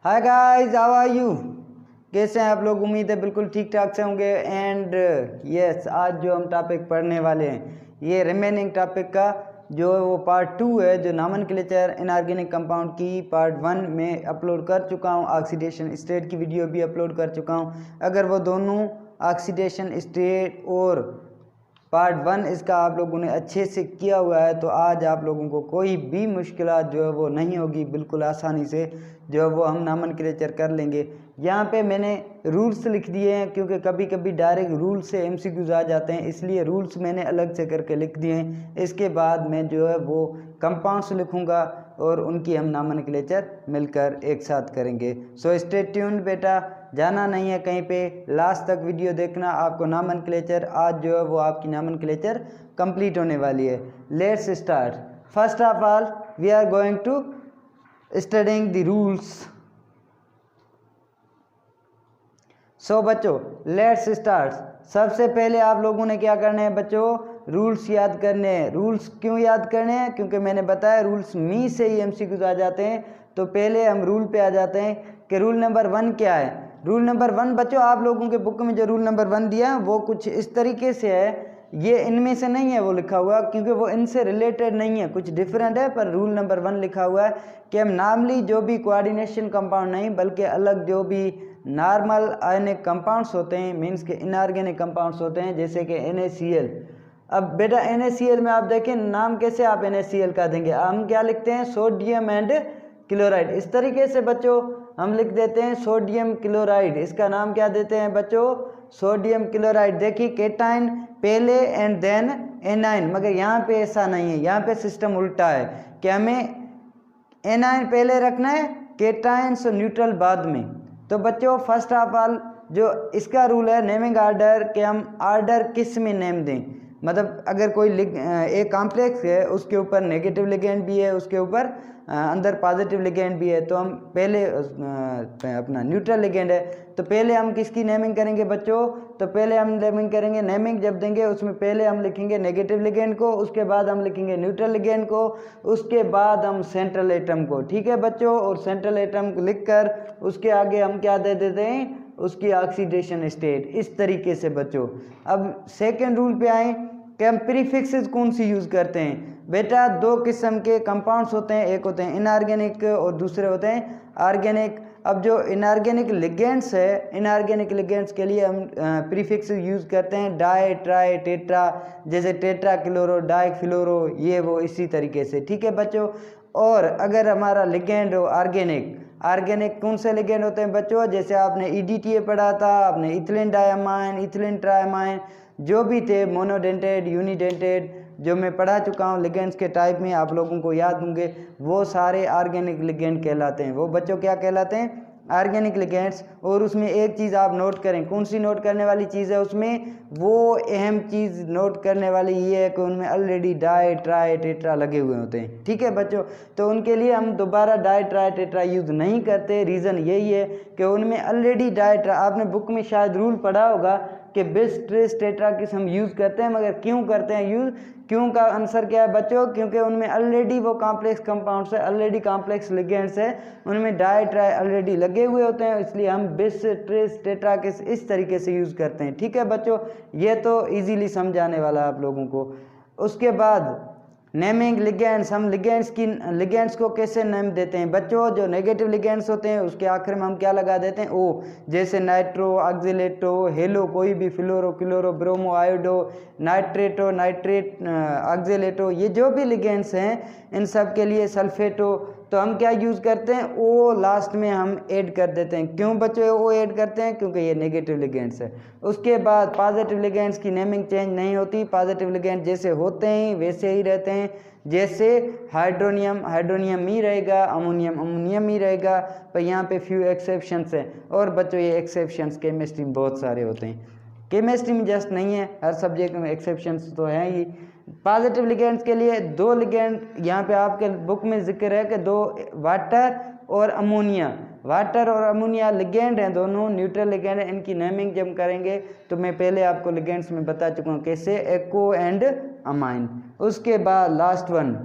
Hi guys, how are you? कैसे हैं आप लोग? उम्मीद है बिल्कुल ठीक ठाक से होंगे। एंड यस, आज जो हम टॉपिक पढ़ने वाले हैं ये रिमेनिंग टॉपिक का जो वो पार्ट 2 है, जो नॉमेनक्लेचर इनऑर्गेनिक कंपाउंड की पार्ट 1 में अपलोड कर चुका हूँ। ऑक्सीडेशन स्टेट की वीडियो भी अपलोड कर चुका हूँ। अगर वो दोनों ऑक्सीडेशन स्टेट और पार्ट 1 इसका आप लोगों ने अच्छे से किया हुआ है तो आज आप लोगों को कोई भी मुश्किलात जो है वो नहीं होगी। बिल्कुल आसानी से जो है वो हम नॉमेनक्लेचर कर लेंगे। यहाँ पे मैंने रूल्स लिख दिए हैं क्योंकि कभी कभी डायरेक्ट रूल से एमसीक्यूज आ जाते हैं, इसलिए रूल्स मैंने अलग से करके लिख दिए हैं। इसके बाद मैं जो है वो कंपाउंड्स लिखूँगा और उनकी हम नॉमेनक्लेचर मिलकर एक साथ करेंगे। सो स्टे ट्यून्ड बेटा, जाना नहीं है कहीं पे, लास्ट तक वीडियो देखना। आपको नॉमेनक्लेचर आज जो है वो आपकी नॉमेनक्लेचर कंप्लीट होने वाली है। Let's start. First of all we are going to studying the rules. So बच्चों लेट्स स्टार्ट। सबसे पहले आप लोगों ने क्या करना है बच्चों? रूल्स याद करने हैं। रूल्स क्यों याद करने हैं? क्योंकि मैंने बताया रूल्स मी से ही एमसीक्यूज आ जाते हैं। तो पहले हम रूल पे आ जाते हैं कि रूल नंबर 1 क्या है। रूल नंबर 1 बच्चों आप लोगों के बुक में जो रूल नंबर 1 दिया है वो कुछ इस तरीके से है। ये इनमें से नहीं है वो लिखा हुआ, क्योंकि वो इनसे रिलेटेड नहीं है, कुछ डिफरेंट है। पर रूल नंबर 1 लिखा हुआ है कि हम नॉर्मली जो भी कोऑर्डिनेशन कंपाउंड नहीं बल्कि अलग जो भी नॉर्मल आयनिक कंपाउंड्स होते हैं, मीन्स के इनऑर्गेनिक कंपाउंड्स होते हैं, जैसे कि NaCl। अब बेटा NaCl में आप देखें नाम कैसे आप NaCl का देंगे, हम क्या लिखते हैं? Sodium and chloride. इस तरीके से बच्चों हम लिख देते हैं सोडियम क्लोराइड। इसका नाम क्या देते हैं बच्चों? Sodium chloride. देखिए केटाइन पहले एंड देन एनाइन, मगर यहाँ पे ऐसा नहीं है, यहाँ पे सिस्टम उल्टा है कि हमें एनाइन पहले रखना है, केटाइन्स न्यूट्रल बाद में। तो बच्चों फर्स्ट ऑफ ऑल जो इसका रूल है नेमिंग ऑर्डर, कि हम ऑर्डर किस में नेम दें। मतलब अगर कोई एक कॉम्प्लेक्स है उसके ऊपर नेगेटिव लिगेंड भी है, उसके ऊपर अंदर पॉजिटिव लिगेंड भी है, तो हम पहले अपना न्यूट्रल लिगेंड है तो पहले हम किसकी नेमिंग करेंगे बच्चों? तो पहले हम नेमिंग करेंगे, नेमिंग जब देंगे उसमें पहले हम लिखेंगे नेगेटिव लिगेंड को, उसके बाद हम लिखेंगे न्यूट्रल लिगेंड को, उसके बाद हम सेंट्रल एटम को। ठीक है बच्चों, और सेंट्रल एटम को लिखकर उसके आगे हम क्या दे देते हैं? उसकी ऑक्सीडेशन स्टेट। इस तरीके से बच्चों अब सेकेंड रूल पे आए कि हम प्रीफिक्सेस कौन सी यूज़ करते हैं। बेटा दो किस्म के कंपाउंड्स होते हैं, एक होते हैं इनऑर्गेनिक और दूसरे होते हैं ऑर्गेनिक। अब जो इनऑर्गेनिक लिगेंड्स है, इनऑर्गेनिक लिगेंड्स के लिए हम प्रीफिक्स यूज़ करते हैं डाई, ट्राई, टेट्रा, जैसे टेट्रा क्लोरो, डाई फ्लोरो, ये वो इसी तरीके से। ठीक है बच्चों, और अगर हमारा लिगेंड हो ऑर्गेनिक, ऑर्गेनिक कौन से लिगेंड होते हैं बच्चों? जैसे आपने EDTA पढ़ा था, आपने इथिलीन डायमाइन, इथिलीन ट्रायमाइन, जो भी थे, मोनोडेंटेड, यूनिडेंटेड, जो मैं पढ़ा चुका हूँ लिगेंड्स के टाइप में, आप लोगों को याद होंगे, वो सारे ऑर्गेनिक लिगेंड कहलाते हैं। वो बच्चों क्या कहलाते हैं? Organic ligands. और उसमें एक चीज़ आप नोट करें, कौन सी नोट करने वाली चीज़ है उसमें? वो अहम चीज़ नोट करने वाली ये है कि उनमें ऑलरेडी डाई, ट्राई, टेट्रा लगे हुए होते हैं। ठीक है बच्चों, तो उनके लिए हम दोबारा डाई, ट्राई, टेट्रा यूज़ नहीं करते। रीज़न यही है कि उनमें ऑलरेडी डाई, ट्राई, आपने बुक में शायद रूल पढ़ा होगा कि बिस, ट्रिस, टेट्रा किस हम यूज़ करते हैं, मगर क्यों करते हैं यूज़? क्यों का आंसर क्या है बच्चों? क्योंकि उनमें ऑलरेडी वो कॉम्प्लेक्स कंपाउंड्स है, ऑलरेडी कॉम्प्लेक्स लिगेंड्स है, उनमें डाई, ट्राई ऑलरेडी लगे हुए होते हैं, इसलिए हम बिस, ट्रिस, टेट्रा किस इस तरीके से यूज़ करते हैं। ठीक है बच्चों, ये तो इजीली समझाने वाला आप लोगों को। उसके बाद नेमिंग लिगेंड्स, हम लिगेंड्स को कैसे नेम देते हैं बच्चों? जो नेगेटिव लिगेंड्स होते हैं उसके आखिर में हम क्या लगा देते हैं? ओ, जैसे नाइट्रो, ऑक्सीलेटो, हेलो, कोई भी फ्लोरो, क्लोरो, ब्रोमो, आयोडो, नाइट्रेटो, नाइट्रेट, ऑक्सीलेटो, ये जो भी लिगेंड्स हैं इन सब के लिए सल्फेटो, तो हम क्या यूज़ करते हैं? ओ लास्ट में हम ऐड कर देते हैं। क्यों बच्चों ओ ऐड करते हैं? क्योंकि ये नेगेटिव लिगेंड्स है। उसके बाद पॉजिटिव लिगेंड्स की नेमिंग चेंज नहीं होती, पॉजिटिव लिगेंड जैसे होते हैं वैसे ही रहते हैं। जैसे हाइड्रोनियम, हाइड्रोनियम ही रहेगा, अमोनियम, अमोनियम ही रहेगा, पर यहाँ पे फ्यू एक्सेप्शंस हैं। और बच्चों ये एक्सेप्शंस केमिस्ट्री में बहुत सारे होते हैं, केमिस्ट्री में जस्ट नहीं है, हर सब्जेक्ट में एक्सेप्शंस तो हैं ही। पॉजिटिव लिगेंड्स के लिए दो लिगेंड यहाँ पे आपके बुक में जिक्र है कि दो, वाटर और अमोनिया। वाटर और अमोनिया लिगेंड हैं, दोनों न्यूट्रल लिगेंड हैं। इनकी नेमिंग जब करेंगे तो मैं पहले आपको लिगेंड्स में बता चुका हूँ कैसे, एक्ो एंड अमाइन। उसके बाद last one,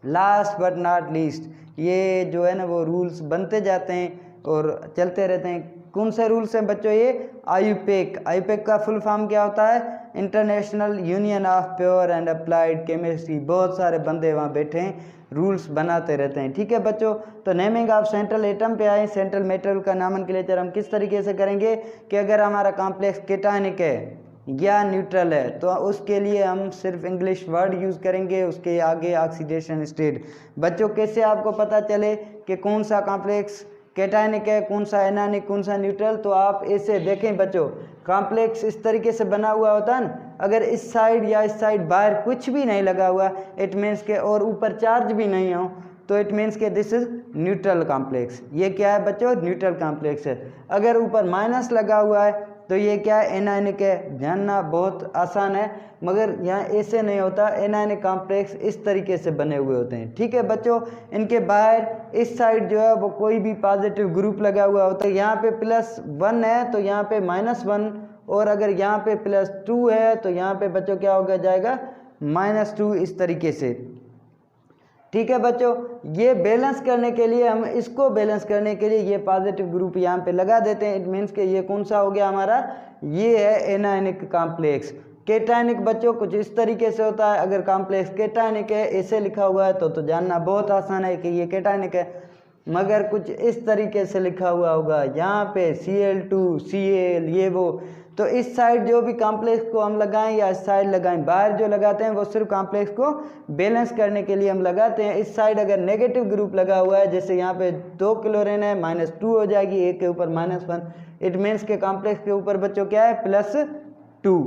last but not least, ये जो है ना वो रूल्स बनते जाते हैं और चलते रहते हैं। कौन से रूल्स हैं बच्चों? ये आईयूपीएक। आईयूपीएक का फुल फॉर्म क्या होता है? International union of pure and applied chemistry. बहुत सारे बंदे वहाँ बैठे हैं, रूल्स बनाते रहते हैं। ठीक है बच्चों, तो नेमिंग ऑफ सेंट्रल एटम पे आए। सेंट्रल मेटेरियल का नामनक्लेचर हम किस तरीके से करेंगे कि अगर हमारा कॉम्प्लेक्स केटायनिक है या न्यूट्रल है तो उसके लिए हम सिर्फ इंग्लिश वर्ड यूज़ करेंगे, उसके आगे ऑक्सीडेशन स्टेट। बच्चों कैसे आपको पता चले कि कौन सा कॉम्प्लेक्स कैटायनिक है, कौन सा एनायनिक, कौन सा न्यूट्रल? तो आप ऐसे देखें बच्चों, कॉम्प्लेक्स इस तरीके से बना हुआ होता है ना, अगर इस साइड या इस साइड बाहर कुछ भी नहीं लगा हुआ इट मीन्स के, और ऊपर चार्ज भी नहीं हो, तो इट मीन्स के दिस इज न्यूट्रल कॉम्प्लेक्स। ये क्या है बच्चों? न्यूट्रल कॉम्प्लेक्स है। अगर ऊपर माइनस लगा हुआ है तो ये क्या है? एनायनिक है। जानना बहुत आसान है, मगर यहाँ ऐसे नहीं होता। एनायनिक कॉम्प्लेक्स इस तरीके से बने हुए होते हैं। ठीक है बच्चों, इनके बाहर इस साइड जो है वो कोई भी पॉजिटिव ग्रुप लगा हुआ होता है। यहाँ पे +1 है तो यहाँ पे -1, और अगर यहाँ पे +2 है तो यहाँ पे बच्चों क्या होगा जाएगा? -2, इस तरीके से। ठीक है बच्चों, ये बैलेंस करने के लिए हम इसको बैलेंस करने के लिए ये पॉजिटिव ग्रुप यहाँ पे लगा देते हैं। इट मीन्स कि ये कौन सा हो गया हमारा? ये है एनायनिक कॉम्प्लेक्स। केटायनिक बच्चों कुछ इस तरीके से होता है। अगर कॉम्प्लेक्स केटायनिक है ऐसे लिखा हुआ है तो जानना बहुत आसान है कि ये केटायनिक है, मगर कुछ इस तरीके से लिखा हुआ होगा यहाँ पे Cl2 Cl ये वो, तो इस साइड जो भी कॉम्प्लेक्स को हम लगाएं या इस साइड लगाएं, बाहर जो लगाते हैं वो सिर्फ कॉम्प्लेक्स को बैलेंस करने के लिए हम लगाते हैं। इस साइड अगर नेगेटिव ग्रुप लगा हुआ है, जैसे यहाँ पे 2 क्लोरीन है, -2 हो जाएगी, एक के ऊपर -1, इट मीन्स के कॉम्प्लेक्स के ऊपर बच्चों क्या है? +2।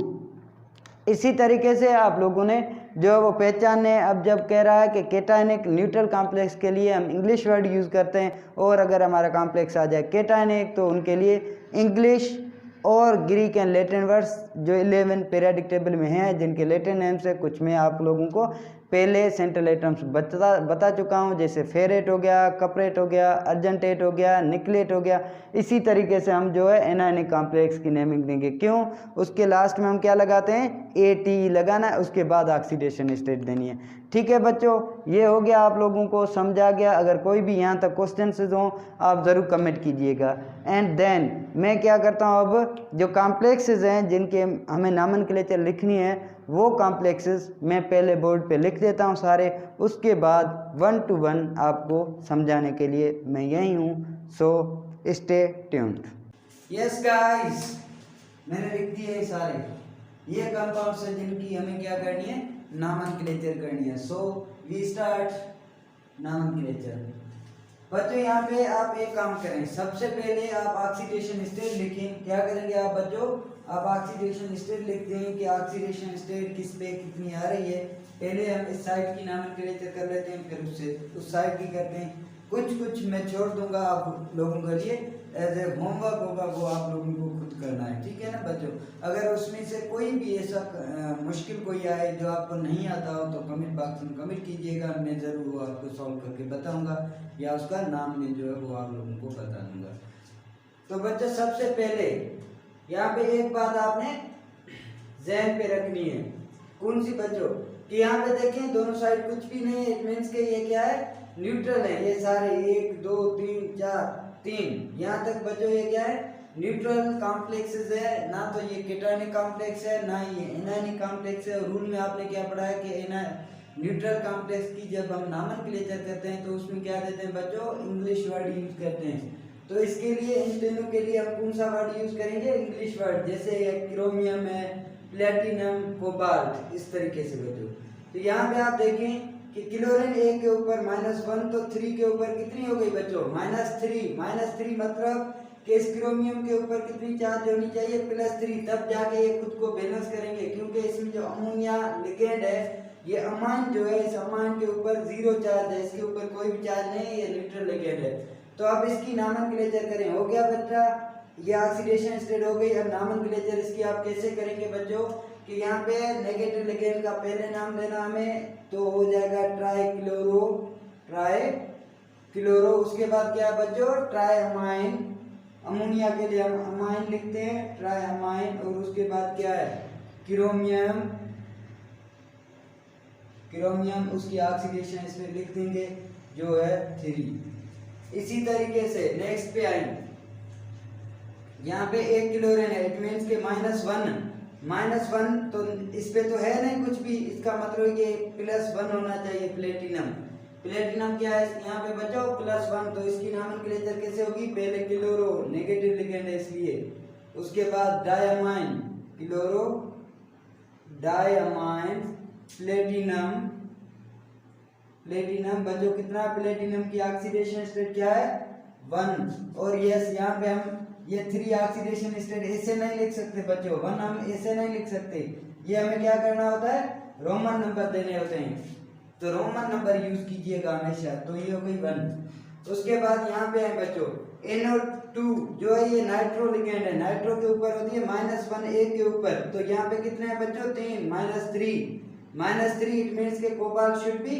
इसी तरीके से आप लोगों ने जो वो पहचाने, अब जब कह रहा है कि केटायनिक न्यूट्रल कॉम्प्लेक्स के लिए हम इंग्लिश वर्ड यूज़ करते हैं, और अगर हमारा कॉम्प्लेक्स आ जाए केटायनिक तो उनके लिए इंग्लिश और ग्रीक एंड लैटिन वर्ड्स जो 11 पीरियडिक टेबल में हैं, जिनके लैटिन नेम्स है, कुछ मैं आप लोगों को पहले सेंट्रल एटम्स बता चुका हूँ, जैसे फेरेट हो गया, कपरेट हो गया, अर्जेंटेट हो गया, निकलेट हो गया। इसी तरीके से हम जो है एनायनिक कॉम्प्लेक्स की नेमिंग देंगे। क्यों? उसके लास्ट में हम क्या लगाते हैं? ATE लगाना है, उसके बाद ऑक्सीडेशन स्टेट देनी है। ठीक है बच्चों, ये हो गया, आप लोगों को समझा गया। अगर कोई भी यहाँ तक क्वेश्चन हो आप ज़रूर कमेंट कीजिएगा। एंड देन मैं क्या करता हूँ, अब जो कॉम्प्लेक्सेस हैं जिनके हमें नामनक्लेचर लिखनी है वो कॉम्प्लेक्सेस मैं पहले बोर्ड पे लिख देता हूँ सारे, उसके बाद 1 to 1 आपको समझाने के लिए मैं यही हूँ। So stay tuned. Yes guys, मैंने लिख दिए ये सारे, ये कंपाउंड्स हैं जिनकी हमें क्या करनी है? नामनक्लेचर करनी है। So we start nomenclature. बच्चों यहाँ पे आप एक काम करें, सबसे पहले आप ऑक्सीडेशन स्टेट लिखें। क्या करेंगे आप बच्चों? आप ऑक्सीडेशन स्टेट लिखते हैं कि ऑक्सीडेशन स्टेट किस पे कितनी आ रही है। पहले हम इस साइड की नामनक्लेचर कर लेते हैं, फिर उससे उस साइड की करते हैं। कुछ मैं छोड़ दूंगा आप लोगों के लिए, एज ए होमवर्क होगा, वो आप लोगों को खुद करना है। ठीक है ना बच्चों? अगर उसमें से कोई भी ऐसा मुश्किल कोई आए जो आपको नहीं आता हो तो कमेंट बॉक्स में कमेंट कीजिएगा, मैं ज़रूर वो आपको सॉल्व करके बताऊंगा, या उसका नाम में जो है वो आप लोगों को बता दूंगा। तो बच्चों सबसे पहले यहाँ पे एक बात आपने ज़हन पे रखनी है। कौन सी बच्चों? कि यहाँ पे देखें दोनों साइड कुछ भी नहीं है, इट मीन्स के ये क्या है? न्यूट्रल है। ये सारे 1 2 3 4 3 यहाँ तक बच्चों ये क्या है? न्यूट्रल कॉम्प्लेक्सेस है। ना तो ये केटायनिक कॉम्प्लेक्स है, ना ये एनायनिक कॉम्प्लेक्स है। रूल में आपने क्या पढ़ा है कि न्यूट्रल कॉम्प्लेक्स की जब हम नामनक्लेचर करते हैं तो उसमें क्या देते हैं बच्चों? इंग्लिश वर्ड यूज करते हैं। तो इसके लिए इन तीनों के लिए हम कौन सा वर्ड यूज करेंगे? English word. जैसे क्रोमियम है, प्लेटिनम, कोबाल्ट, इस तरीके से बच्चों। तो यहाँ पे आप देखें कि क्लोरीन 1 के ऊपर -1, तो 3 के ऊपर कितनी हो गई बच्चों? -3 मतलब कि इस क्रोमियम के ऊपर कितनी चार्ज होनी चाहिए? +3, तब जाके ये खुद को बैलेंस करेंगे। क्योंकि इसमें जो अमोनिया लिगेंड है, ये अमाइन जो है, इस अमाइन के ऊपर 0 चार्ज है, इसके ऊपर कोई भी चार्ज नहीं है, ये न्यूट्रल लिगेंड है। तो अब इसकी नामनक्लेचर करें। हो गया बच्चा, ये ऑक्सीडेशन स्टेट हो गई। अब नामनक्लेचर इसकी आप कैसे करेंगे बच्चों? कि यहाँ पे नेगेटिव लिगेंड का पहले नाम देना हमें, तो हो जाएगा ट्राई-क्लोरो। उसके बाद क्या बच्चों? ट्राई-अमाइन। अमोनिया के लिए हम अमाइन लिखते हैं, ट्राई-अमाइन। और उसके बाद क्या है? क्रोमियम, उसकी ऑक्सीडेशन इसमें लिख देंगे। जो है 3। इसी तरीके से नेक्स्ट पे आएंगे, यहाँ पे 1 क्लोरीन है, इट मीन्स के -1 तो इस पे तो है नहीं कुछ भी, इसका मतलब ये +1 होना चाहिए। प्लेटिनम क्या है यहाँ पे बच्चों +1, तो इसकी नॉमेनक्लेचर कैसे होगी, पहले क्लोरो नेगेटिव लिगेंड है इसलिए, उसके बाद डायमाइन क्लोरो डायमाइन प्लेटिनम बच्चों कितना, प्लेटिनम की ऑक्सीडेशन स्टेट क्या है 1, और यस यहाँ पे हम ये 3 ऑक्सीडेशन स्टेट ऐसे नहीं लिख सकते बच्चों, 1 हम ऐसे नहीं लिख सकते, ये हमें क्या करना होता है, रोमन नंबर देने होते हैं, तो रोमन नंबर यूज कीजिएगा हमेशा। तो ये हो गई 1। उसके बाद यहाँ पे है बच्चों NO2 जो है ये नाइट्रो लिगेंड है, नाइट्रो के ऊपर होती है -1 1 के ऊपर, तो यहाँ पे कितने हैं बच्चों 3 -3 इट मींस के कोबाल्ट शुड बी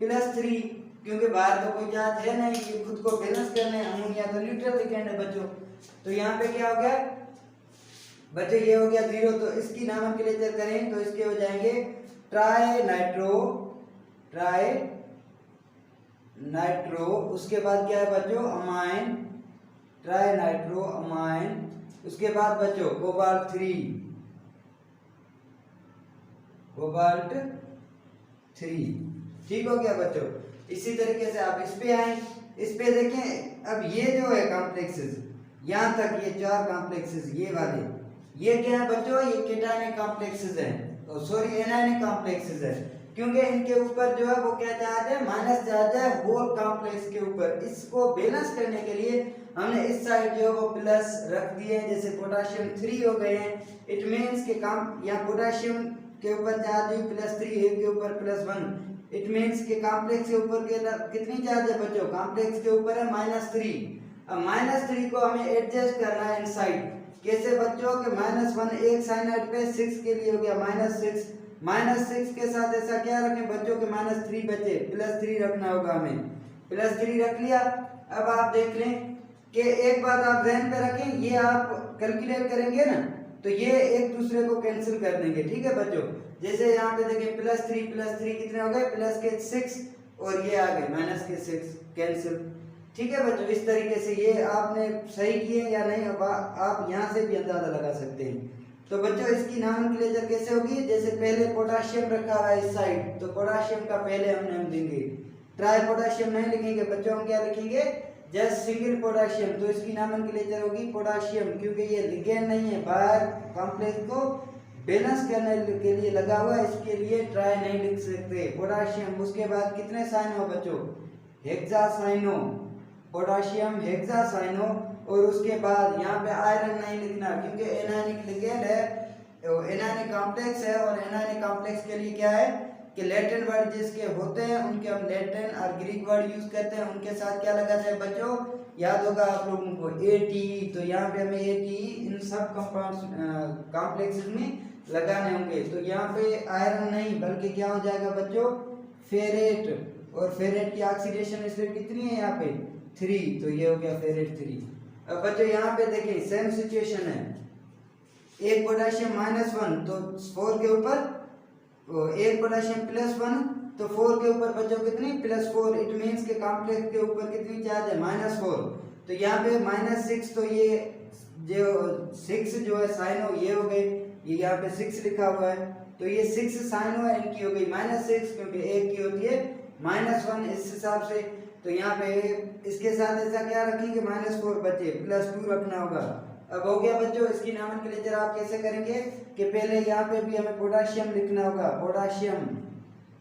+3, क्योंकि बाहर तो कोई चार्ज है नहीं, ये खुद को बैलेंस करने, अमोनिया तो न्यूट्रल लिगेंड है बच्चों। तो यहाँ पे क्या हो गया बच्चों, ये हो गया 0, तो इसकी नॉमेनक्लेचर करें तो इसके हो जाएंगे ट्राई नाइट्रो, उसके बाद क्या है बच्चों अमाइन, ट्राई नाइट्रो अमाइन, उसके बाद बच्चों कोबाल्ट 3, ठीक हो गया बच्चों। इसी तरीके से आप इस पे आए, इस पे देखें, अब ये जो है कॉम्प्लेक्सेस, यहाँ तक ये 4 कॉम्प्लेक्सेस ये वाले, ये क्या है बच्चों, ये केटायनिक कॉम्प्लेक्सेस हैं, सॉरी एनायनिक कॉम्प्लेक्सेस है, क्योंकि इनके ऊपर जो है वो क्या चार्ज है, माइनस चार्ज है होल कॉम्प्लेक्स के ऊपर। इसको बैलेंस करने के लिए हमने इस साइड जो है वो प्लस रख दिए हैं, जैसे पोटाशियम 3 हो गए हैं, इट मींस के यहाँ पोटाशियम के ऊपर चार्ज हुई +3, एक के ऊपर +1, इट मींस के कॉम्प्लेक्स के ऊपर कितनी चार्ज है बच्चों, कॉम्प्लेक्स के ऊपर है -3। अब -3 को हमें एडजस्ट करना है इनसाइड, कैसे बच्चों के -1 एक साइनाइड पे 6 के लिए हो गया -6 के साथ ऐसा क्या रखें बच्चों के -3 बचे, +3 रखना होगा हमें, +3 रख लिया। अब आप देख लें कि एक बात आप ध्यान पे रखें, ये आप कैलकुलेट करेंगे ना तो ये एक दूसरे को कैंसिल कर देंगे, ठीक है बच्चों। जैसे यहाँ पे देखें +3 कितने हो गए, प्लस के 6 और ये आ गए माइनस के 6 कैंसिल, ठीक है बच्चों। इस तरीके से ये आपने सही किए या नहीं, अब आप यहाँ से भी अंदाजा लगा सकते हैं। तो बच्चों इसकी नॉमेनक्लेचर कैसे होगी, जैसे पहले पोटाशियम रखा हुआ है इस साइड, तो पोटाशियम का पहले हम देंगे, ट्राई पोटाशियम नहीं लिखेंगे बच्चों, हम क्या लिखेंगे जस्ट सिंगल पोटाशियम, तो इसकी नॉमेनक्लेचर होगी पोटाशियम, क्योंकि ये लिगेंड नहीं है, बाहर कॉम्प्लेक्स को बैलेंस करने के लिए लगा हुआ है, इसके लिए ट्राई नहीं लिख सकते पोटाशियम। उसके बाद कितने साइनो बच्चों, हेक्सासाइनो, पोटाशियम हेक्सासाइनो, और उसके बाद यहाँ पे आयरन नहीं लिखना क्योंकि एनायनिक लिगेंड है, एनायनिक कॉम्प्लेक्स है, और एनायनिक कॉम्प्लेक्स के लिए क्या है कि लैटिन वर्ड जिसके होते हैं उनके हम लैटिन और ग्रीक वर्ड यूज करते हैं, उनके साथ क्या लगाते हैं बच्चों, याद होगा आप लोगों को ATE, तो यहाँ पे हमें ATE इन सब कंपाउंड कॉम्प्लेक्सेस में लगाने होंगे। तो यहाँ पे आयरन नहीं बल्कि क्या हो जाएगा बच्चों फेरेट, और फेरेट की ऑक्सीडेशन स्टेट कितनी है यहाँ पे 3, तो ये हो गया फेरेट 3। अब बच्चों यहाँ पे देखिए सेम सिचुएशन है, एक पोटेशियम -1 तो 4 के ऊपर, एक पोटेशियम +1 तो 4 के ऊपर बच्चों कितनी +4, इट मींस के कॉम्प्लेक्स के ऊपर कितनी चार्ज है -4, तो यहाँ पे -6, तो ये जो 6 जो है साइनो ये हो गई, ये यहाँ पे 6 लिखा हुआ है, तो ये 6 साइनो है, इनकी हो गई -6 क्योंकि एक की होती है -1 इस हिसाब से। तो यहाँ पे इसके साथ ऐसा क्या रखेंगे -4 बचे, +2 रखना होगा। अब हो गया बच्चों, इसकी नॉमेनक्लेचर आप कैसे करेंगे कि पहले यहाँ पे भी हमें पोटाशियम लिखना होगा, पोटाशियम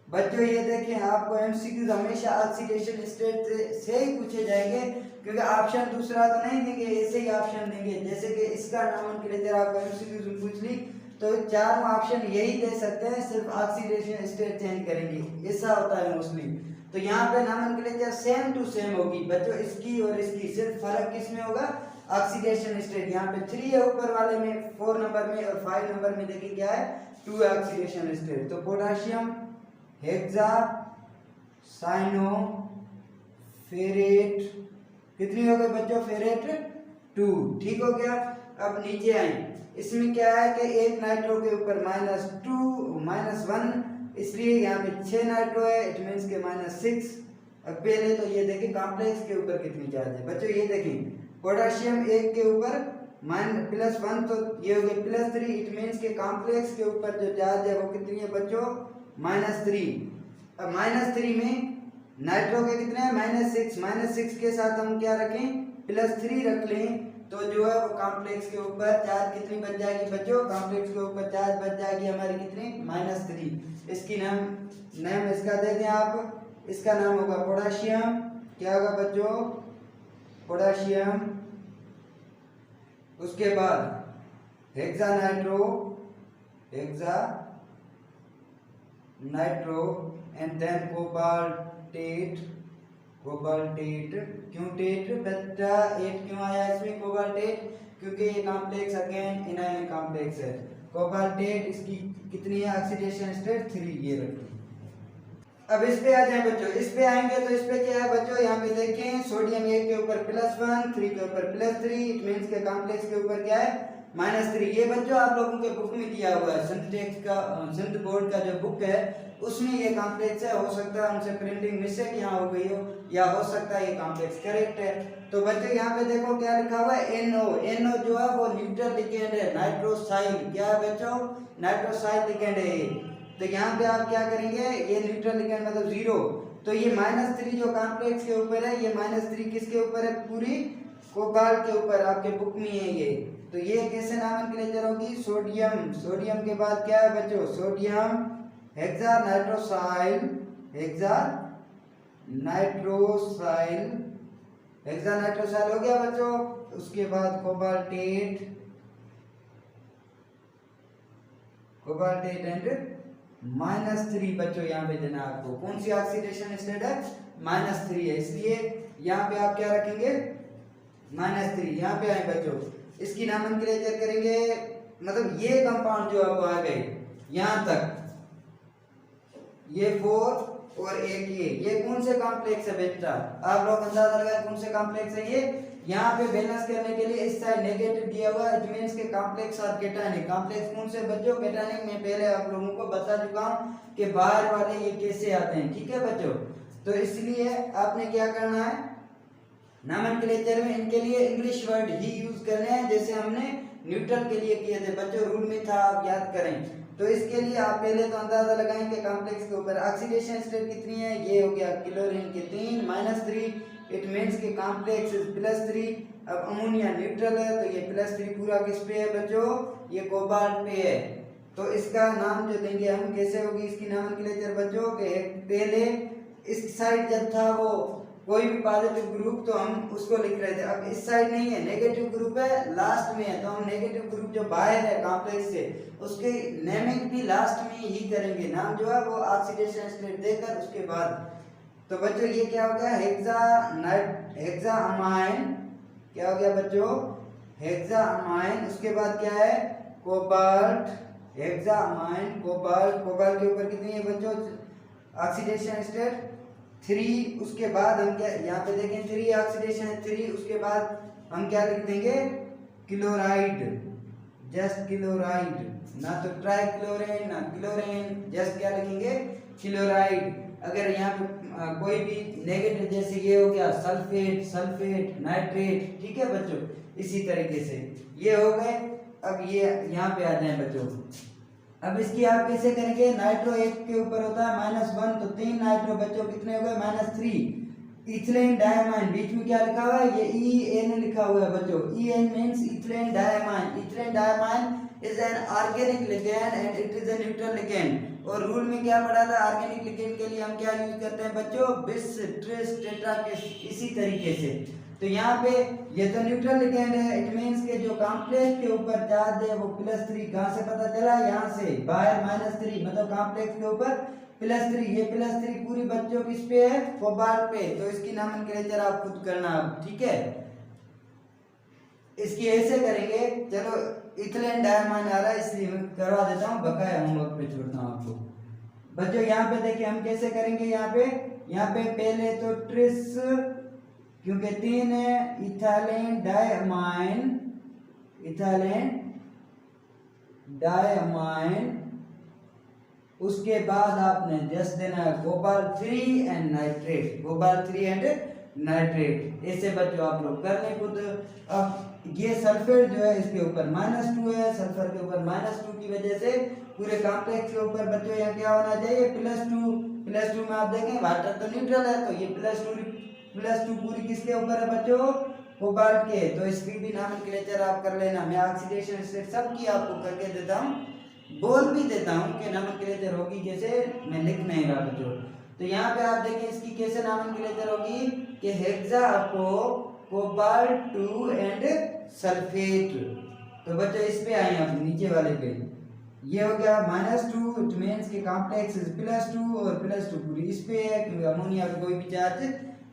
बच्चों ये देखें आपको एमसीक्यूज हमेशा ऑक्सीडेशन स्टेट से ही पूछे जाएंगे, क्योंकि ऑप्शन दूसरा तो नहीं देंगे, ऐसे ही ऑप्शन देंगे, जैसे कि इसका नॉमेनक्लेचर आपको एमसीक्यूज में पूछ ली तो चारों ऑप्शन यही दे सकते हैं, सिर्फ ऑक्सीडेशन स्टेट चेंज करेंगे, ऐसा होता है मोस्टली। तो यहाँ पे नॉमेनक्लेचर सेम टू सेम होगी बच्चों, इसकी और इसकी, सिर्फ फर्क किसमें होगा ऑक्सीडेशन स्टेट, यहाँ पे 3 है ऊपर वाले में 4 नंबर में, और 5 नंबर में देखिए क्या है 2 ऑक्सीडेशन स्टेट। तो पोटाशियम हेक्सासाइनो फेरेट कितनी हो गई बच्चों, फेरेट 2, ठीक हो गया। अब नीचे आए, इसमें क्या है कि एक नाइट्रो के ऊपर -2 -1, इसलिए यहाँ पे 6 नाइट्रो है, इट मींस के -6, अब पहले तो ये देखिए कॉम्प्लेक्स के ऊपर कितनी चार्ज है बच्चों, ये देखिए पोटेशियम एक के ऊपर +1 तो ये हो गया +3, इट मींस के कॉम्प्लेक्स के ऊपर जो चार्ज है वो कितनी है बच्चों -3। अब -3 में नाइट्रो के कितने हैं -6, -6 के साथ हम क्या रखें +3 रख लें तो जो है वो कॉम्प्लेक्स के ऊपर चार्ज कितनी बच जाएगी बच्चों, कॉम्प्लेक्स के ऊपर चार्ज बच जाएगी हमारी कितनी -3। इसकी नाम इसका दे दें आप, इसका नाम होगा पोटेशियम, क्या होगा बच्चों पोटेशियम। उसके बाद hexa nitro and then cobaltate. क्यों टेट बच्चा 8 क्यों आया इसमें कोबाल्टेट, क्योंकि ये कॉम्प्लेक्स अगेन इनायन कॉम्प्लेक्स है। कोबाल्टेट इसकी कितनी है ऑक्सीडेशन स्टेट 3, ये रखिए। अब इस पे आ जाए बच्चों, इस पे आएंगे तो इस पे क्या है बच्चों, यहाँ पे देखें सोडियम 1 के ऊपर +1, 3 के ऊपर +3, इट मींस के कॉम्प्लेक्स के ऊपर क्या है -3। ये बच्चों आप लोगों के बुक में दिया हुआ है, सिंथ बोर्ड का जो बुक है उसमें ये कॉम्प्लेक्स है। हो सकता है हमसे प्रिंटिंग मिस्टेक यहाँ हो गई हो, या हो सकता है ये कॉम्प्लेक्स करेक्ट है। तो बच्चों यहाँ पे देखो क्या लिखा हुआ है NO जो है वो न्यूट्रल लिगेंड है, नाइट्रोसाइल क्या है बच्चों नाइट्रोसाइल लिगेंड है ये। तो यहाँ पे आप क्या करेंगे, ये न्यूट्रल लिगेंड मतलब 0, तो ये -3 जो कॉम्प्लेक्स के ऊपर है, ये -3 किसके ऊपर है, पूरी कोबाल्ट के ऊपर, आपके बुक में है ये। तो ये कैसे नॉमेनक्लेचर होगी, सोडियम के बाद क्या है बच्चों सोडियम हेक्सा नाइट्रोसाइल हो गया बच्चों। उसके बाद कोबाल्टेट एंड -3 बच्चों यहाँ पे देना आपको, कौन सी ऑक्सीडेशन स्टेट है -3 है, इसलिए यहाँ पे आप क्या रखेंगे -3। यहाँ पे आए बच्चों, इसकी नॉमेनक्लेचर करेंगे, मतलब ये कंपाउंड जो आपको आ गए यहाँ तक, ये 4 और एक ये कौन से कॉम्प्लेक्स है बेटा, आप लोग अंदाजा लगाएं कौन से कॉम्प्लेक्स है ये। यहाँ पे बैलेंस करने के लिए इस साइड नेगेटिव दिया हुआ है, इट मींस के कॉम्प्लेक्स और कैटायनिक। कॉम्प्लेक्स कौन से बच्चों कैटायनिक, मैं पहले आप लोगों को बता चुका हूँ कि बाहर वाले ये कैसे आते हैं, ठीक है बच्चों। तो इसलिए आपने क्या करना है, नॉमेनक्लेचर में इनके लिए इंग्लिश वर्ड ही यूज करने हैं, जैसे हमने न्यूट्रल के लिए किए थे बच्चों, रूल में था आप याद करें। तो इसके लिए आप पहले तो अंदाजा लगाएं कि कॉम्प्लेक्स के ऊपर ऑक्सीडेशन स्टेट कितनी है, ये हो गया क्लोरीन के 3 -3, इट मींस के कॉम्प्लेक्स +3। अब अमोनिया न्यूट्रल है तो ये +3 पूरा किस पे है बच्चों, ये कोबाल्ट पे है। तो इसका नाम जो देंगे हम कैसे होगी इसकी नॉमेनक्लेचर बच्चों के, पहले इस साइड जब था वो कोई भी पॉजिटिव ग्रुप तो हम उसको लिख रहे थे, अब इस साइड नहीं है, नेगेटिव ग्रुप है लास्ट में है, तो हम नेगेटिव ग्रुप जो बाहर है कॉम्प्लेक्स से उसके नेमिंग भी लास्ट में ही करेंगे, नाम जो है वो ऑक्सीडेशन स्टेट देकर उसके बाद। तो बच्चों ये क्या हो गया हेक्सा अमाइन, क्या हो गया बच्चों हेक्सा अमाइन। उसके बाद क्या है कोबाल्ट, हेक्सा अमाइन कोबाल्ट के ऊपर कितनी है बच्चों ऑक्सीडेशन स्टेट 3। उसके बाद हम क्या यहाँ पे देखें 3 ऑक्सीडेशन है 3, उसके बाद हम क्या लिख देंगे क्लोराइड, जस्ट क्लोराइड, ना तो ट्राइक्लोरेन ना क्लोरीन, जस्ट क्या लिखेंगे क्लोराइड। अगर यहाँ पे कोई भी नेगेटिव जैसे ये हो गया सल्फेट नाइट्रेट, ठीक है बच्चों, इसी तरीके से ये हो गए। अब ये यहाँ पे आ जाए बच्चों, अब इसकी आप कैसे करेंगे, नाइट्रो 1 के ऊपर होता है -1, तो 3 नाइट्रो बच्चों कितने हो गए -3। इथिलीन डायमाइन, बीच में क्या लिखा हुआ है ये EN लिखा हुआ है बच्चों, EN means ethylene diamine. Ethylene diamine is an organic ligand and it is a neutral ligand. और रूल में क्या पढ़ा था, ऑर्गेनिक लिगेंड के लिए हम क्या यूज करते हैं बच्चों बिस ट्रिस टेट्रा, इसी तरीके से। तो यहाँ पे ये तो न्यूट्रल लिगेंड है, इट मींस के जो कॉम्प्लेक्स के ऊपर चार्ज है वो +3, कहाँ से पता चला, यहाँ से बाहर -3, मतलब कॉम्प्लेक्स के ऊपर +3, ये +3 पूरी बच्चों किस पे है कोबाल्ट पे। तो इसकी नॉमेनक्लेचर आप खुद करना, ठीक है, इसकी ऐसे करेंगे। चलो इथिलीन डायमाइन आ रहा है इसलिए मैं करवा देता हूँ, बकाया होमवर्क पे छोड़ता हूँ आपको बच्चों। यहाँ पे देखिए हम कैसे करेंगे, यहाँ पे पहले तो ट्रिस, क्योंकि 3 है, इथाइलिन डायमाइन उसके बाद आपने जस्ट देना है cobalt 3 and nitrate, cobalt 3 and nitrate. ऐसे बच्चों आप लोग कर लें खुद। अब ये सल्फेट जो है इसके ऊपर -2 है, सल्फर के ऊपर -2 की वजह से पूरे कॉम्प्लेक्स के ऊपर बच्चों यहाँ क्या होना चाहिए +2। +2 में आप देखें वाटर तो न्यूट्रल है, तो ये +2 पूरी किसके ऊपर है बच्चों, कोबाल्ट के। तो इसकी भी नॉमेनक्लेचर आप कर लेना। मैं ऑक्सीडेशन स्टेट सब की आपको करके देता हूँ, बोल भी देता हूँ कि नॉमेनक्लेचर होगी, जैसे मैं लिख नहीं रहा बच्चों। तो यहाँ पे आप देखें इसकी कैसे नॉमेनक्लेचर होगी कि हेक्सा आपको कोबाल्ट 2 एंड सल्फेट। तो बच्चों इस पे आए आप नीचे वाले पे, ये हो गया -2, इट मींस कि कॉम्प्लेक्स +2 और +2 पूरी इस पे है, क्योंकि अमोनिया पे कोई भी चार्ज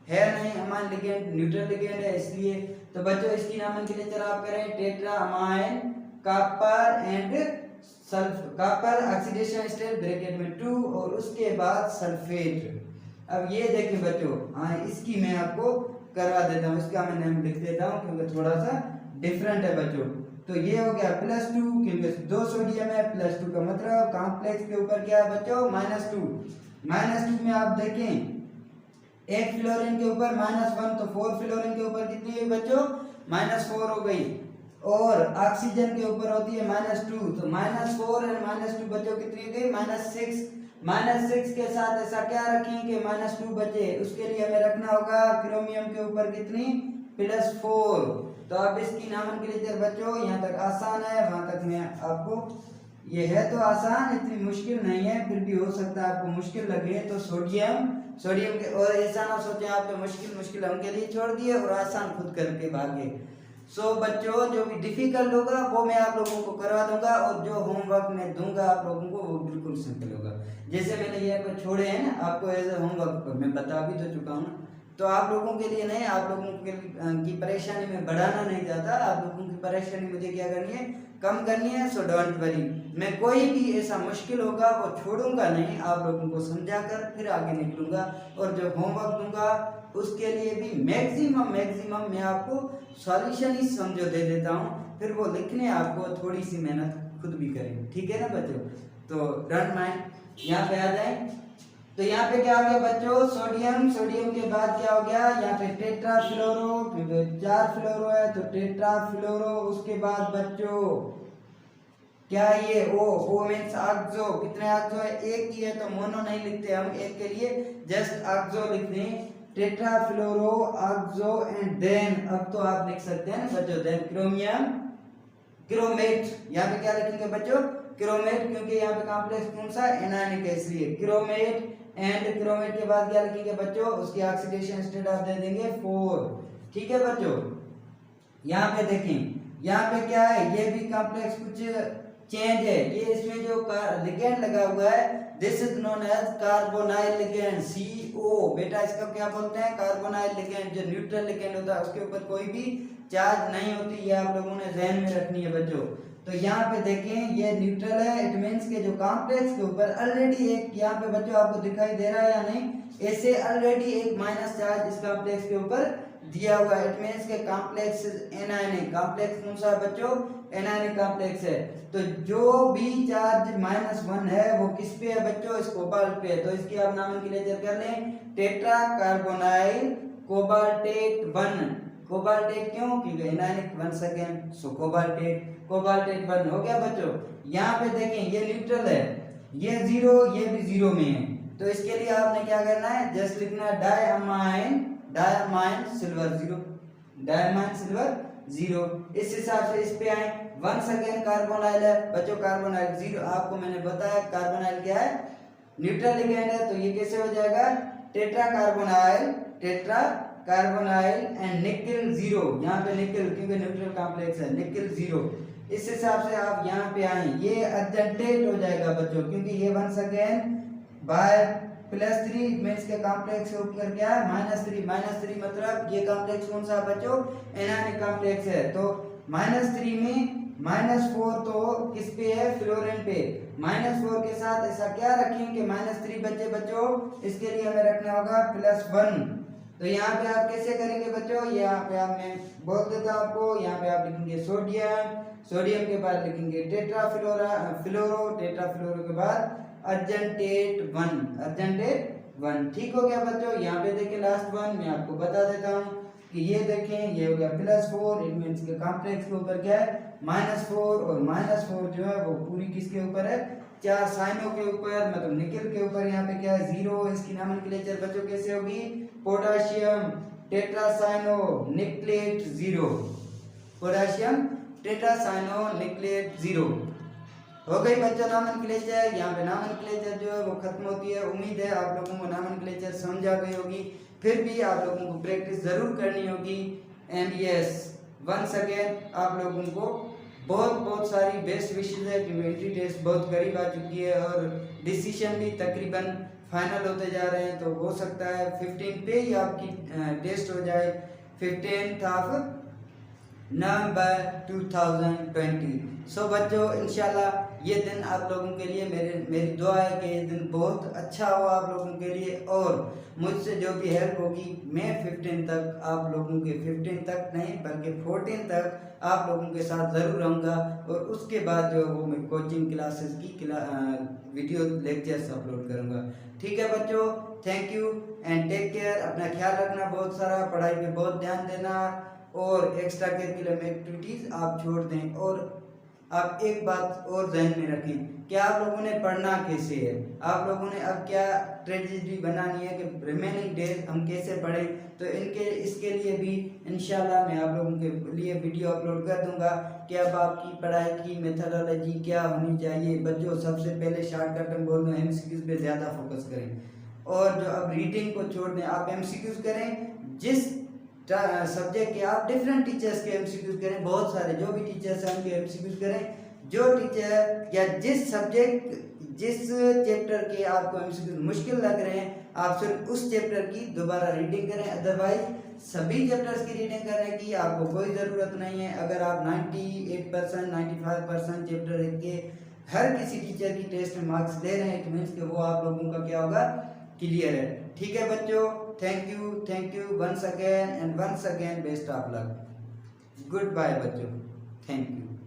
है नहीं, अमाइन लिगेंड न्यूट्रल लिगेंड है इसलिए। तो बच्चों इसकी नॉमेनक्लेचर आप करें tetra amine copper and sulphur, copper oxidation state bracket में 2 और उसके बाद सल्फेट। अब ये देखिए बच्चों, हाँ इसकी मैं आपको करवा देता हूँ, इसका मैं नाम लिख देता हूँ क्योंकि थोड़ा सा डिफरेंट है बच्चों। तो ये हो गया +2, क्योंकि 2 सोडियम है, +2 का मतलब कॉम्प्लेक्स के ऊपर क्या है बच्चों -2। -2 में आप देखें एक फ्लोरीन के ऊपर -1, तो 4 फ्लोरीन के ऊपर कितनी है बच्चों -4 हो गई, और ऑक्सीजन के ऊपर होती है -2, तो -4 और -2 बच्चों कितनी हो गई -6। -6 के साथ ऐसा क्या रखें कि -2 बचे, उसके लिए हमें रखना होगा क्रोमियम के ऊपर कितनी +4। तो अब इसकी नॉमेनक्लेचर बच्चों यहाँ तक आसान है, वहां तक मैं आपको, ये है तो आसान, इतनी मुश्किल नहीं है, फिर भी हो सकता है आपको मुश्किल लगे। तो सोडियम के, और ऐसा ना सोचे आपने मुश्किल हमके लिए छोड़ दिए और आसान खुद करके भागे। सो बच्चों जो भी डिफिकल्ट होगा वो मैं आप लोगों को करवा दूंगा, और जो होमवर्क मैं दूंगा आप लोगों को वो बिल्कुल सिंपल होगा। जैसे मैंने ये आपको छोड़े हैं ना, आपको एज ए होमवर्क मैं बता भी तो चुका हूँ, तो आप लोगों के लिए नहीं, आप लोगों की परेशानी में बढ़ाना नहीं चाहता, आप लोगों की परेशानी मुझे क्या करनी है, कम करनी है। सो डोंट वरी, मैं कोई भी ऐसा मुश्किल होगा वो छोड़ूंगा नहीं, आप लोगों को समझा कर फिर आगे निकलूंगा, और जो होमवर्क दूंगा उसके लिए भी मैक्सिमम मैं आपको सॉल्यूशन ही समझो दे देता हूँ, फिर वो लिखने आपको थोड़ी सी मेहनत खुद भी करेंगे, ठीक है ना बच्चों। तो डोंट माइंड, यहाँ पे आ जाए। तो यहाँ पे क्या हो गया बच्चों, सोडियम के बाद क्या हो गया, यहाँ पे टेट्रा फ्लोरो, क्योंकि 4 फ्लोरो है तो टेट्रा फ्लोरो। उसके बाद बच्चों क्या ये ओ मींस ऑक्सो, कितने ऑक्सो है, एक ही है तो मोनो नहीं लिखते हम, एक के लिए जस्ट ऑक्सो लिखते हैं, tetra fluoro oxo and then, अब तो आप लिख सकते हैं ना बच्चों, देन क्रोमियम क्रोमेट। यहाँ पे क्या लिखेंगे बच्चों, क्रोमेट, क्योंकि यहाँ पे कॉम्प्लेक्स कौन सा एनायनिक है इसलिए क्रोमेट। एंड क्रोमेट के बाद क्या लिखेंगे बच्चों, उसकी ऑक्सीडेशन स्टेट आप दे देंगे 4, ठीक है बच्चों। यहाँ पे देखें, यहाँ पे क्या है, ये भी कॉम्प्लेक्स कुछ चेंज है, ये इसमें जो लिगेंड लगा हुआ है this is known as carbonyl ligand, CO। बेटा इसका क्या बोलते हैं, कार्बोनाइल लिगेंड। जो न्यूट्रल लिगेंड होता है उसके ऊपर कोई भी चार्ज नहीं होती, ये आप लोगों ने ध्यान में रखनी है बच्चों। तो यहाँ पे देखें ये न्यूट्रल है, इट मींस के जो कॉम्प्लेक्स के ऊपर ऑलरेडी एक, यहाँ पे बच्चों आपको दिखाई दे रहा है या नहीं, ऐसे ऑलरेडी एक माइनस चार्ज इस कॉम्प्लेक्स के ऊपर दिया हुआ है, इट मींस के कॉम्प्लेक्स एनायनिक। कॉम्प्लेक्स कौन सा है बच्चों, एनायनिक कॉम्प्लेक्स है। तो जो भी चार्ज -1 है वो किस पे है बच्चों, इस कोबाल्ट पे है, तो इसकी आप नॉमेनक्लेचर कर लें, टेट्रा कार्बोनाइल कोबाल्टेट 1। कोबाल्टेट क्यों, क्योंकि एनायनिक 1 सेकेंड, सो कोबाल्टेट 1 हो गया बच्चों। यहाँ पे देखें ये न्यूट्रल है, ये 0, ये भी 0 में है, तो इसके लिए आपने क्या करना है, जस्ट लिखना है डायमाइन सिल्वर 0, डायमाइन सिल्वर 0। इस हिसाब से इस पे आए। 1 सेकेंड कार्बोनाइल है बच्चों, कार्बोनाइल 0, आपको मैंने बताया कार्बोनाइल क्या है, न्यूट्रल लिगेंड है, तो ये कैसे हो जाएगा, टेट्रा कार्बोनाइल एंड निकेल 0। यहाँ पे निकेल क्योंकि न्यूट्रल कॉम्प्लेक्स है, निकेल 0। इस हिसाब से आप यहाँ पे आए, ये अर्जेंटेट हो जाएगा बच्चों, क्योंकि ये 1 सेकेंड बाय +3 मींस के कॉम्प्लेक्स के ऊपर क्या है -3 मतलब ये कॉम्प्लेक्स कौन सा बच्चों, एनायनिक कॉम्प्लेक्स है। तो -3 में -4 तो किस पे है, फ्लोरीन पे। -4 के साथ ऐसा क्या रखें कि -3 बचे बच्चों, इसके लिए हमें रखना होगा +1। तो यहाँ पे आप कैसे करेंगे बच्चों, यहाँ पे आप मैं बोल देता हूँ आपको, यहाँ पे आप लिखेंगे सोडियम के बाद लिखेंगे टेट्रा फ्लोरो के बाद अर्जेंटेड वन। ठीक हो गया बच्चों। यहाँ पे देखिए लास्ट वन मैं आपको बता देता हूँ कि ये देखें ये हो गया +4, इट मींस के कॉम्प्लेक्स के ऊपर क्या है -4, और -4 जो है वो पूरी किसके ऊपर है, 4 साइनों के ऊपर, मतलब निकेल के ऊपर। यहाँ पे क्या है 0, इसकी नोमेनक्लेचर बच्चों कैसे होगी, पोटेशियम टेट्रासाइनो निकलेट 0, पोटेशियम टेट्रासाइनो निकलेट 0। हो गई बच्चों नोमेनक्लेचर। यहाँ पे नोमेनक्लेचर जो है वो खत्म होती है। उम्मीद है आप लोगों को नोमेनक्लेचर समझ आ गई होगी, फिर भी आप लोगों को प्रैक्टिस जरूर करनी होगी। एंड यस वंस अगेन आप लोगों को बहुत सारी बेस्ट विशेष है, क्योंकि एंट्री टेस्ट बहुत करीब आ चुकी है और डिसीजन भी तकरीबन फाइनल होते जा रहे हैं। तो हो सकता है 15 पे ही आपकी टेस्ट हो जाए, 15 नवंबर 2020। सो बच्चों इंशाल्लाह ये दिन आप लोगों के लिए मेरी दुआ है कि ये दिन बहुत अच्छा हो आप लोगों के लिए, और मुझसे जो भी हेल्प होगी मैं 15 तक आप लोगों के 15 तक नहीं बल्कि 14 तक आप लोगों के साथ ज़रूर रहूँगा। और उसके बाद जो वो मैं कोचिंग क्लासेस की वीडियो लेक्चर्स अपलोड करूँगा। ठीक है बच्चों, thank you and take care. अपना ख्याल रखना, बहुत सारा पढ़ाई पे बहुत ध्यान देना, और एक्स्ट्रा करिकुलम एक्टिविटीज़ आप छोड़ दें। और आप एक बात और जहन में रखें कि आप लोगों ने पढ़ना कैसे है, आप लोगों ने अब क्या स्ट्रेटजी बनानी है कि रिमेनिंग डेज हम कैसे पढ़ें। तो इसके लिए भी इंशाल्लाह मैं आप लोगों के लिए वीडियो अपलोड कर दूंगा कि अब आपकी पढ़ाई की मेथडोलॉजी क्या होनी चाहिए। बच्चों सबसे पहले शॉर्टकट में बोल दूँ, MCQs पे ज़्यादा फोकस करें, और जो अब रीडिंग को छोड़ दें, आप MCQs करें। जिस सब्जेक्ट के आप डिफरेंट टीचर्स के MCQs करें, बहुत सारे जो भी टीचर्स हैं उनके MCQs करें। जो टीचर या जिस चैप्टर के आपको MCQs मुश्किल लग रहे हैं, आप सिर्फ उस चैप्टर की दोबारा रीडिंग करें, अदरवाइज सभी चैप्टर्स की रीडिंग करने की आपको कोई ज़रूरत नहीं है। अगर आप 98% 95% चैप्टर के हर किसी टीचर की टेस्ट में मार्क्स ले रहे हैं, तो मीन्स कि वो आप लोगों का क्या होगा, क्लियर है। ठीक है बच्चों, thank you once again best of luck. Goodbye बच्चों, थैंक यू।